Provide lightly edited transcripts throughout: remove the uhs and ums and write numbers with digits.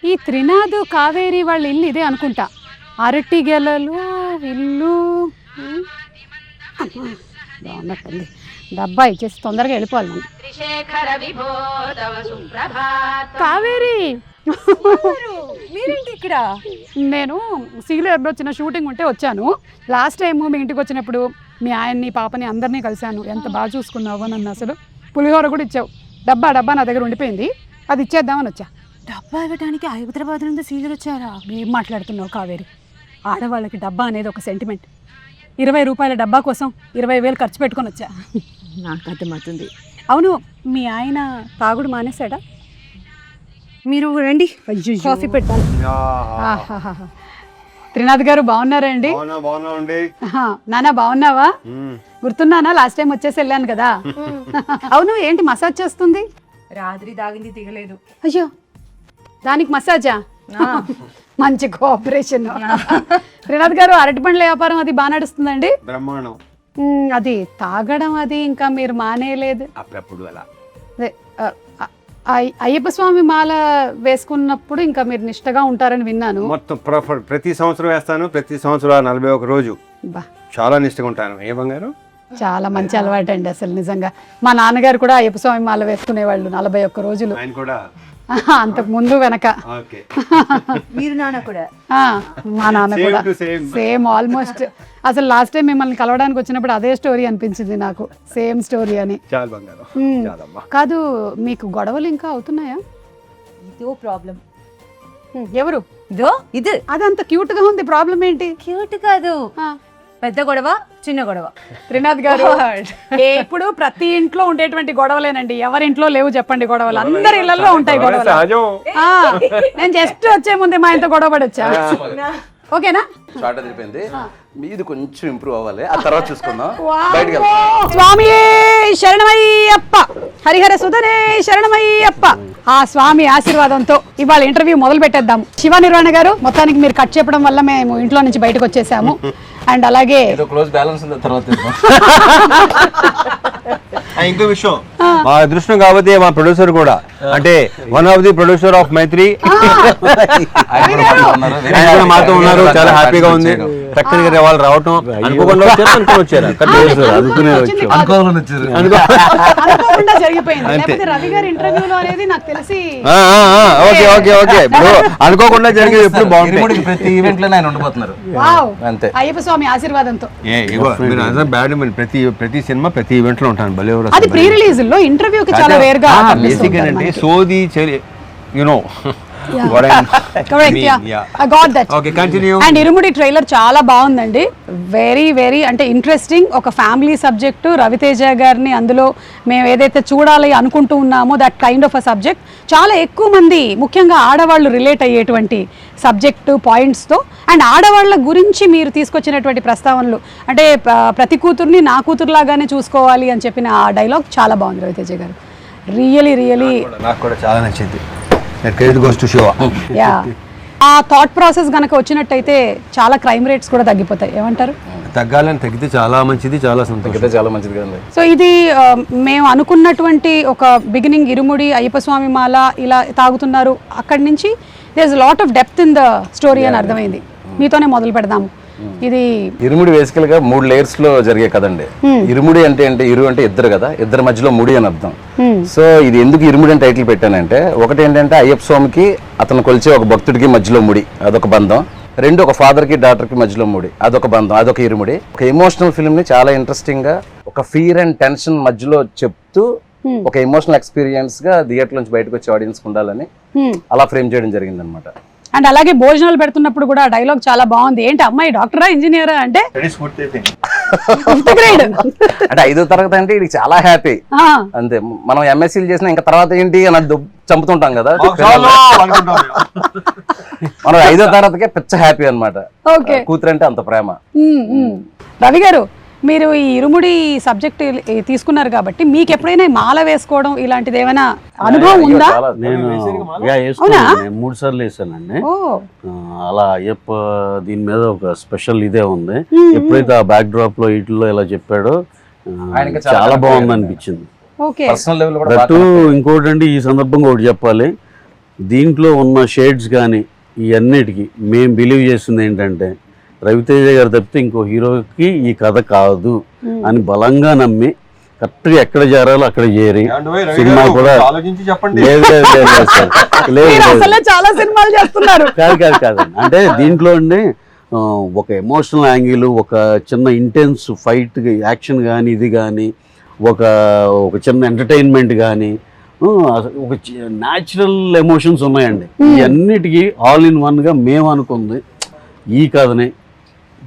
ఈ త్రినాథ్ కావేరి వాళ్ళ ఇల్లు ఇదే అనుకుంటా. అరటి గెలలు ఇల్లు బాగున్నట్టుంది. డబ్బా ఇచ్చేసి తొందరగా వెళ్ళిపోవాలి మనం. కావేరి మీరేంటి ఇక్కడ? నేను సీలేరులో చిన్న షూటింగ్ ఉంటే వచ్చాను. లాస్ట్ టైం మీ ఇంటికి వచ్చినప్పుడు మీ ఆయన్ని పాపని అందరినీ కలిశాను. ఎంత బాగా చూసుకున్నావు నన్ను. అసలు పులిహోర కూడా ఇచ్చావు. డబ్బా నా దగ్గర ఉండిపోయింది, అది ఇచ్చేద్దామని వచ్చా. డబ్బా ఇవ్వడానికి హైదరాబాద్ నుండి సీజర్ వచ్చారా? ఏం మాట్లాడుతున్నావు కావేరి? ఆడవాళ్ళకి డబ్బా అనేది ఒక సెంటిమెంట్. 20 రూపాయల డబ్బా కోసం 20,000 ఖర్చు పెట్టుకొని వచ్చా. నాకు అర్థమవుతుంది. అవును, మీ ఆయన తాగుడు మానేశాడా? మీరు రండి, కాఫీ పెట్టాను. ఆహాహాహా. త్రినాథ్ గారు బాగున్నారండి? నానా బాగున్నావా? గుర్తున్నానా? లాస్ట్ టైం వచ్చేసి వెళ్ళాను కదా. అవును, ఏంటి మసాజ్ చేస్తుంది? రాత్రి తాగింది దిగలేదు. అయ్యో, దానికి మసాజా? మంచి కోఆపరేషన్. త్రినాథ్ గారు అరటి పండ్ల వ్యాపారం అది బాగా నడుస్తుందండి? బ్రహ్మాండం. అది తాగడం అది ఇంకా మీరు మానేయలేదు? అప్పుడప్పుడు అలా. అదే, అయ్యప్ప స్వామి మాల వేసుకున్నప్పుడు ఇంకా మీరు నిష్టగా ఉంటారని విన్నాను. మొత్తం ప్రతి సంవత్సరం వేస్తాను. ప్రతి సంవత్సరం 41 రోజు చాలా నిష్టగా ఉంటాను. ఏ బంగారు? చాలా మంచి అలవాటు అండి అసలు నిజంగా. మా నాన్నగారు కూడా అయ్యప్ప స్వామి మాల వేసుకునేవాళ్ళు 41 రోజులు. ఆయన కూడా అంతకు ముందు వెనక. మీరు నాన్న కూడా? మా నాన్న కూడా సేమ్ ఆల్మోస్ట్. అసలు లాస్ట్ టైం మిమ్మల్ని కలవడానికి వచ్చినప్పుడు అదే స్టోరీ అనిపించింది నాకు, సేమ్ స్టోరీ అని. కాదు, మీకు గొడవలు ఇంకా అవుతున్నాయా? ఇదో ప్రాబ్లం. ఎవరు? ఇదో ఇది. అదంత క్యూట్ గా ఉంది, ప్రాబ్లం ఏంటి? క్యూట్ కాదు, పెద్ద గొడవ చిన్న గొడవ. త్రినాథ్ గారు, ఇప్పుడు ప్రతి ఇంట్లో ఉండేటువంటి గొడవలేనండి. ఎవరింట్లో లేవు చెప్పండి గొడవలు? అందరి ఇళ్లలో ఉంటాయి గొడవలు. నేను జస్ట్ వచ్చే ముందే మా ఇంట్లో గొడవ పడొచ్చా? ఓకేనా? షార్ట్ అయిపోయింది, మీది కొంచెం ఇంప్రూవ్ అవ్వాలి, ఆ తర్వాత చూసుకుందాం. స్వామి శరణమయ్యప్ప, హరిహర సుధనే శరణమయ్యప్ప. ఆ స్వామి ఆశీర్వాదంతో ఇవాళ ఇంటర్వ్యూ మొదలు పెట్టేద్దాం. శివ నిర్వాణ గారు, మొత్తానికి మీరు కట్ చెప్పడం వల్ల మేము ఇంట్లో నుంచి బయటకు వచ్చేసాము. అండ్ అలాగే క్లోజ్ బ్యాలెన్స్ ఉంది, తర్వాత ఇంకో విషయం, మా అదృష్టం కాబట్టి మా ప్రొడ్యూసర్ కూడా, అంటే one of the producer of Mythri, మాతో ఉన్నారు. చాలా హ్యాపీగా ఉంది. చక్కని వాళ్ళు రావటం అనుకోకుండా వచ్చారు. అనుకోకుండా జరిగిపోయింది. లేకపోతే రవి గారి ఇంటర్వ్యూలో అనేది నాకు తెలిసి ఓకే అనుకోకుండా జరిగేది ఎప్పుడు బాగుంటుంది. ప్రతి ఈవెంట్ లో ఆయన ఉండిపోతున్నారు. అంతే, అయ్యప్ప స్వామి ఆశీర్వాదంతో. ప్రతి సినిమా ప్రతి ఈవెంట్ లో ఉంటాను. భలే అది ప్రీ రిలీజ్ లో ఇంటర్వ్యూకి చాలా రేర్ గా బేసిక్ అంటే సోది యునో. అండ్ ఇరుముడి ట్రైలర్ చాలా బాగుందండి. వెరీ వెరీ అంటే ఇంట్రెస్టింగ్. ఒక ఫ్యామిలీ సబ్జెక్టు, రవితేజ గారిని అందులో మేము ఏదైతే చూడాలి అనుకుంటూ ఉన్నామో that kind of a subject. చాలా ఎక్కువ మంది ముఖ్యంగా ఆడవాళ్ళు రిలేట్ అయ్యేటువంటి సబ్జెక్టు పాయింట్స్తో, అండ్ ఆడవాళ్ళ గురించి మీరు తీసుకొచ్చినటువంటి ప్రస్తావనలు, అంటే ప్రతి కూతుర్ని నా కూతురులాగానే చూసుకోవాలి అని చెప్పిన ఆ డైలాగ్ చాలా బాగుంది రవితేజ గారు. రియలీ నాకు కూడా చాలా నచ్చింది. ఆ థాట్ ప్రాసెస్ గనక వచ్చినట్టయితే చాలా క్రైమ్ రేట్స్ కూడా తగ్గిపోతాయి. ఏమంటారు? తగ్గాలని తగ్గితే చాలా మంచిది, చాలా సంతోషం, చాలా మంచిది కదండి. సో ఇది మేము అనుకున్నటువంటి ఒక బిగినింగ్, ఇరుముడి అయ్యప్ప స్వామి మాల ఇలా తాగుతున్నారు, అక్కడి నుంచి there is lot of depth in the story అని అర్థమైంది. మీతోనే మొదలు పెడదాము. ఇది ఇరుముడి బేసికల్ గా 3 లేయర్స్ లో జరిగే కదండి. ఇరుముడి అంటే ఇరు అంటే ఇద్దరు కదా, ఇద్దరి మధ్యలో ముడి అని అర్థం. సో ఇది ఎందుకు ఇరుముడి అని టైటిల్ పెట్టానంటే, ఒకటి ఏంటంటే అయ్యప్ప స్వామికి అతను కొలిచే ఒక భక్తుడికి మధ్యలో ముడి, అదొక బంధం. 2 ఒక ఫాదర్ కి డాటర్ కి మధ్యలో ముడి, అదొక బంధం, అదొక ఇరుముడి. ఒక ఎమోషనల్ ఫిల్మ్ ని చాలా ఇంట్రెస్టింగ్ గా ఒక ఫియర్ అండ్ టెన్షన్ మధ్యలో చెప్తూ ఒక ఎమోషనల్ ఎక్స్పీరియన్స్ గా థియేటర్ నుంచి బయటకు వచ్చే ఆడియన్స్ ఉండాలని అలా ఫ్రేమ్ చేయడం జరిగింది అనమాట. అండ్ అలాగే భోజనాలు పెడుతున్నప్పుడు కూడా డైలాగ్ చాలా బాగుంది. ఏంటి అమ్మాయి డాక్టరా ఇంజనీరా అంటే? అంటే 5వ తరగతి అంటే ఇది చాలా హ్యాపీ. అంతే, మనం ఎంఎస్సీలు చేసిన ఇంకా తర్వాత ఏంటి అని చంపుతుంటాం కదా, మనం 5వ తరగతికే పిచ్చ హ్యాపీ అనమాట. కూతురు అంటే అంత ప్రేమ. రవి గారు, మీరు ఈ ఇరుముడి సబ్జెక్ట్ తీసుకున్నారు కాబట్టి మీకు ఎప్పుడైనా మాల వేసుకోవడం ఇలాంటిది ఏమైనా అనుభవం ఉందా? నేను 3 సార్లు వేసానండి. అలా అయ్యప్ప దీని మీద ఒక స్పెషల్ ఇదే ఉంది. ఎప్పుడైతే ఆ బ్యాక్ డ్రాప్ లో వీటిలో ఇలా చెప్పాడో చాలా బాగుంది అనిపించింది. ఇంకోటి అండి, ఈ సందర్భంగా ఒకటి చెప్పాలి. దీంట్లో ఉన్న షేడ్స్ కానీ ఇవన్నిటికీ మేము బిలీవ్ చేస్తుంది ఏంటంటే రవితేజ గారు తప్పితే ఇంకో హీరోకి ఈ కథ కాదు అని బలంగా నమ్మి కరెక్ట్గా ఎక్కడ చేరాలో అక్కడ చేరి సినిమా కూడా ఆలోచించి చెప్పండి. లేదు లేదు లేదు లేదు సార్ లేదు మీరు లేదు అసలే చాలా సినిమాలు చేస్తున్నారు. కాదండి అంటే దీంట్లో అండి ఒక ఎమోషనల్ యాంగిల్, ఒక చిన్న ఇంటెన్స్ ఫైట్ యాక్షన్ కానీ ఇది కానీ ఒక చిన్న ఎంటర్టైన్మెంట్ కానీ ఒక న్యాచురల్ ఎమోషన్స్ ఉన్నాయండి. ఇవన్నిటికీ ఆల్ ఇన్ వన్గా మేము అనుకుంది ఈ కథని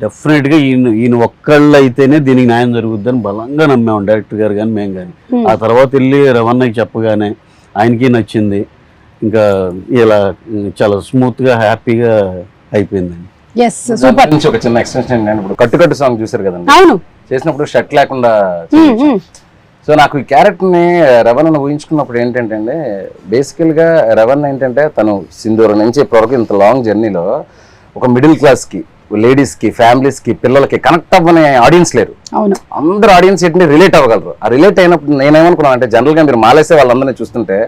డెఫినెట్గా ఈయన ఒక్కళ్ళు అయితేనే దీనికి న్యాయం జరుగుద్దని బలంగా నమ్మాము డైరెక్టర్ గారు కానీ మేము కానీ. ఆ తర్వాత వెళ్ళి రవణకి చెప్పగానే ఆయనకి నచ్చింది. ఇంకా ఇలా చాలా స్మూత్గా హ్యాపీగా అయిపోయిందండి. సూపర్. ఒక చిన్న ఎక్స్టెన్షన్ నేను ఇప్పుడు కట్టు సాంగ్ చూసారు కదండి, అవును చేసినప్పుడు షర్ట్ లేకుండా. సో నాకు ఈ క్యారెక్టర్ని రవణను ఊహించుకున్నప్పుడు ఏంటంటే అండి, బేసికల్గా రవణ ఏంటంటే తను సింధూరం నుంచి ఇప్పటివరకు ఇంత లాంగ్ జర్నీలో ఒక మిడిల్ క్లాస్కి, లేడీస్కి, ఫ్యామిలీస్కి, పిల్లలకి కనెక్ట్ అవ్వని ఆడియన్స్ లేరు. అందరు ఆడియన్స్ ఏంటంటే రిలేట్ అవ్వగలరు. ఆ రిలేట్ అయినప్పుడు నేనేమనుకున్నాను అంటే, జనరల్గా మీరు మాలేసే వాళ్ళందరినీ చూస్తుంటే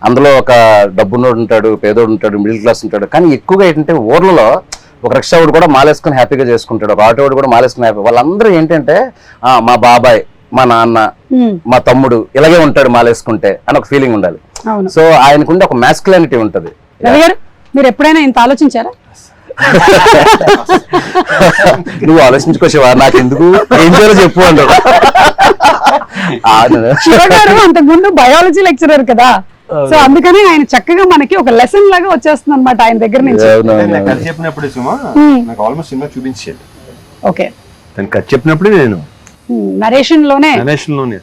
అందులో ఒక డబ్బున్నోడు ఉంటాడు, పేదోడు ఉంటాడు, మిడిల్ క్లాస్ ఉంటాడు. కానీ ఎక్కువగా ఏంటంటే ఊర్లలో ఒక రిక్షా వాడు కూడా మాలేసుకుని హ్యాపీగా చేసుకుంటాడు, ఒక ఆటో వాడు కూడా మాలేసుకుని హ్యాపీ. వాళ్ళందరూ ఏంటంటే మా బాబాయ్, మా నాన్న, మా తమ్ముడు ఇలాగే ఉంటాడు మాలేసుకుంటే అని ఒక ఫీలింగ్ ఉండాలి. సో ఆయనకుండే ఒక మ్యాస్కులానిటీ ఉంటది. మీరు ఎప్పుడైనా ఇంత ఆలోచించారా? నువ్వు ఆలోచించుకోసేవా, నాకు ఎందుకు, ఏం చేయాలో చెప్పు అంటాడు. అంతకు ముందు బయాలజీ లెక్చరర్ కదా, సో అందుకని ఆయన చక్కగా మనకి ఒక లెసన్ లాగా వచ్చేస్తుంది అనమాట ఆయన దగ్గర నుంచి. కథ చెప్పినప్పుడు సుమా నాకు ఆల్మోస్ట్ సినిమా చూపించేది. ఓకే, తను కథ చెప్పినప్పుడే నేను నరేషన్ లోనే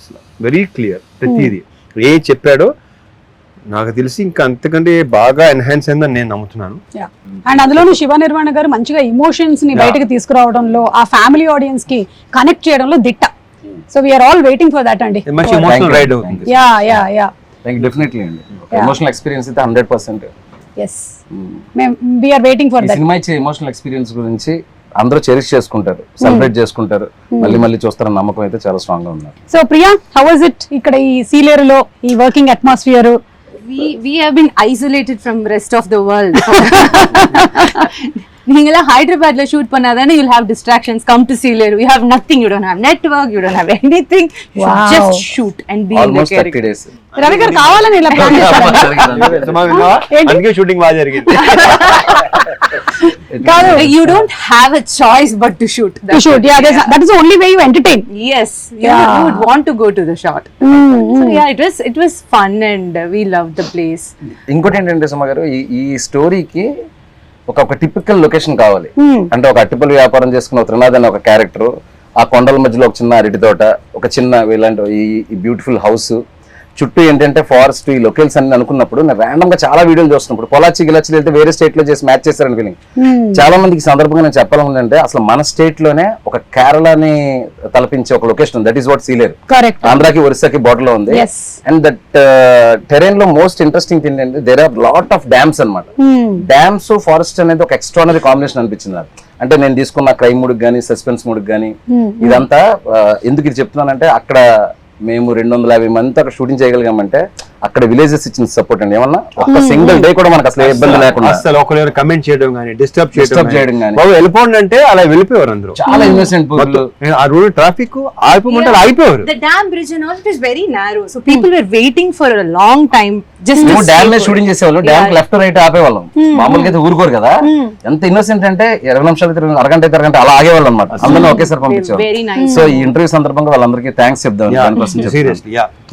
అసలు వెరీ క్లియర్ ప్రతిదీ ఏ చెప్పాడో నాకు తెలిసి ఇంకా అంతకంటే బాగా ఎన్హాన్స్ అయిందని నేను నమ్ముతున్నాను. అండ్ అందులోనూ శివ నిర్వాణ గారు మంచిగా ఎమోషన్స్ ని బయటకు తీసుకురావడంలో, ఆ ఫ్యామిలీ ఆడియన్స్ కి కనెక్ట్ చేయడంలో దిట్ట. So we are all waiting for that అండి. మంచి ఎమోషనల్ రైడ్ అవుతుంది. యా డెఫినెట్లీ అండి. ఎమోషనల్ ఎక్స్పీరియన్స్ అయితే 100%. yes we are waiting for that. Cinema ఇచ్చే ఎమోషనల్ ఎక్స్పీరియన్స్ గురించి అందరూ చెరిష్ చేసుకుంటారు, సెలబ్రేట్ చేసుకుంటారు, మళ్ళీ మళ్ళీ చూస్తారన్న నమ్మకం అయితే చాలా స్ట్రాంగ్ గా ఉన్నారు. So Priya, how was it ఇక్కడ ఈ సీలేరులో ఈ working atmosphere? We have been isolated from rest of the world. நீங்களா ஹைதராபாத்ல ஷூட் பண்ணாதானே you'll have distractions. Come to Sealeru, you have nothing, you don't have network, you don't have anything. Wow. Just shoot and be Almost in the character. 30 days. Ravi గారు కావాలని ఇలా plan చేశారు. అందుకే shooting బాగా జరిగింది. You don't have a choice but to shoot. To shoot, yeah, that is the only way you entertain. Yes, you would want to go to the shot. So yeah, it was fun and we loved the place. ఇంకోటి ఏంటంటే సుమ గారు, ఈ స్టోరీకి ఒక typical location కావాలి. అంటే ఒక అట్టిపల్లి వ్యాపారం చేసుకున్న త్రినాథ్ అనే ఒక క్యారెక్టర్, ఆ కొండల మధ్యలో ఒక చిన్న అరటి తోట, ఒక చిన్న ఇలాంటి ఈ బ్యూటిఫుల్ హౌస్, చుట్టూ ఏంటంటే ఫారెస్ట్, ఈ లొకేల్స్ అన్ని అనుకున్నప్పుడు నేను ర్యాండమ్ గా చాలా వీడియోలు చూస్తున్నప్పుడు పొలాచి గిలాచి వెళ్తే వేరే స్టేట్ లో చేసి మ్యాచ్ చేశారని ఫీలింగ్. చాలా మందికి సందర్భంగా నేను చెప్పాలంటే అసలు మన స్టేట్ లోనే ఒక కేరళని తలపించే ఒక location, that is what Sileru. ఆంధ్రాకి ఒరిస్సాకి బోర్డర్ లో ఉంది. అండ్ దట్ టెరెన్ లో మోస్ట్ ఇంట్రెస్టింగ్ థింగ్ ఏంటంటే there are lot of dams అనమాట. డ్యామ్స్ ఫారెస్ట్ అనేది ఒక ఎక్స్ట్రానరీ కాంబినేషన్ అనిపించింది నాకు. అంటే నేను తీసుకున్న క్రైమ్ మూడ్కి కానీ సస్పెన్స్ మూడ్కి కానీ ఇదంతా ఎందుకు ఇది చెప్తున్నానంటే, అక్కడ మేము 250 మందితో అక్కడ షూటింగ్ చేయగలిగామంటే అక్కడ విలేజెస్ ఇచ్చిన సపోర్ట్ అండి. ఏమన్నా ఒక సింగిల్ డే కూడా మనకు అసలు ఇబ్బంది లేకుండా, అసలు ఒకరు కమెంట్ చేయడం కానీ డిస్టర్బ్ చేయడం కానీ, బాబు వెళ్ళిపోండి అంటే అలా వెళ్ళిపోయారు అందరూ. చాలా ఇన్నోసెంట్ ఆ రోడ్ ట్రాఫిక్ ఆగిపోమంటే ఆగిపోయారు. The dam bridge and all, it is very narrow, so people were waiting for a long time just to dam మీద షూటింగ్ చేసేవాళ్ళు, డ్యామ్ కి లెఫ్ట్ రైట్ ఆపేవాళ్ళం. మామూలుగా అయితే ఊరుకోరు కదా. ఎంత ఇన్నోసెంట్ అంటే 20 నిమిషాలు అరగంట అలా ఆగేవాళ్ళు అనమాట. అందరినీ ఒకేసారి పంపించేవాళ్ళు. సో ఈ ఇంటర్వ్యూ సందర్భంగా వాళ్ళందరికీ థ్యాంక్స్ చెప్దాం.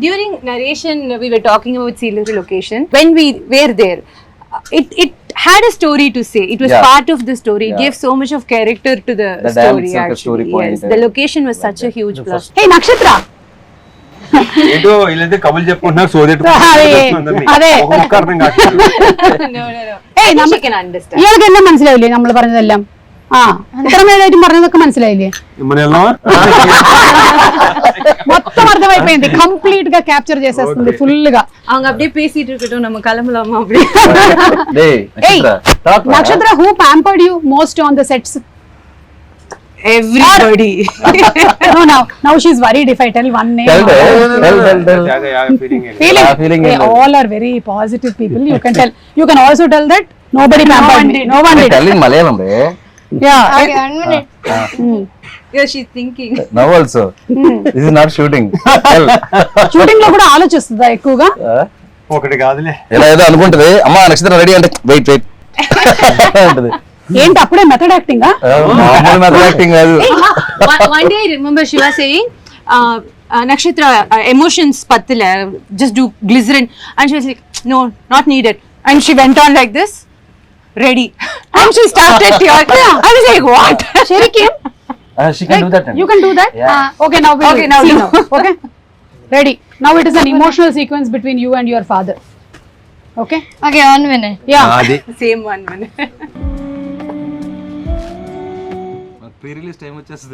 During narration we were talking about Sealeru location. When we were there, it had a story to say. It was part of the story. It gave so much of character to the story actually. Yes, the location was such a huge plus. Hey Nakshatra, ఏంటో వీళ్ళైతే కబులు చెప్పుకుంటున్నారు, సోదేటు അതെ ഒന്നും അർത്ഥം കാണില്ല. No. I think she can understand. ഇയാൾക്കെല്ലാം മനസ്സിലാവില്ലേ നമ്മൾ പറഞ്ഞതെല്ലാം? അത്രമേലായിട്ടും പറഞ്ഞതൊക്കെ മനസ്സിലായില്ലേ? మొత్తం అర్థమైపోయింది, కంప్లీట్ గా క్యాప్చర్ చేసేస్తుంది ఫుల్ గా. அவங்க அப்படியே பேசிட்டு இருக்கட்டும், நம்ம கிளம்பலாமா அப்படியே. Hey Nakshatra, who pampered you most on the sets? everybody. No, now she's worried if I tell one name. Tell. Feeling. They all are very positive people. You can tell. You can also tell that nobody pampered me. No one did. Telling Malayalam, re. Yeah. Okay, 1 minute. Yeah, she's thinking. Now also. This is not shooting. Tell. Shooting లో కూడా ఆలోచిస్తుందా ఎక్కువగా? ఒకటి కాదులే. ఇలా ఏదో అనుకుంటది, అమ్మా నక్షత్రం ready అంటే వెయిట్ అంటది. ఏంటి అప్పుడే మెథడ్ యాక్టింగ్? మామూలు మెథడ్ యాక్టింగ్ కాదు. One day I remember Shiva saying, Nakshatra, emotions pattila, just do glycerin. And she was like, no, not needed. And she went on like this, ready. And she started tearing. I was like, what? Sherikim, She can do that. you can do that? Okay, now we Okay, now see do. now. Okay, ready. Now it is an emotional sequence between you and your father. Okay? Okay, 1 minute. Yeah. అది Same one. Pre release time వచ్చేస్తుంది.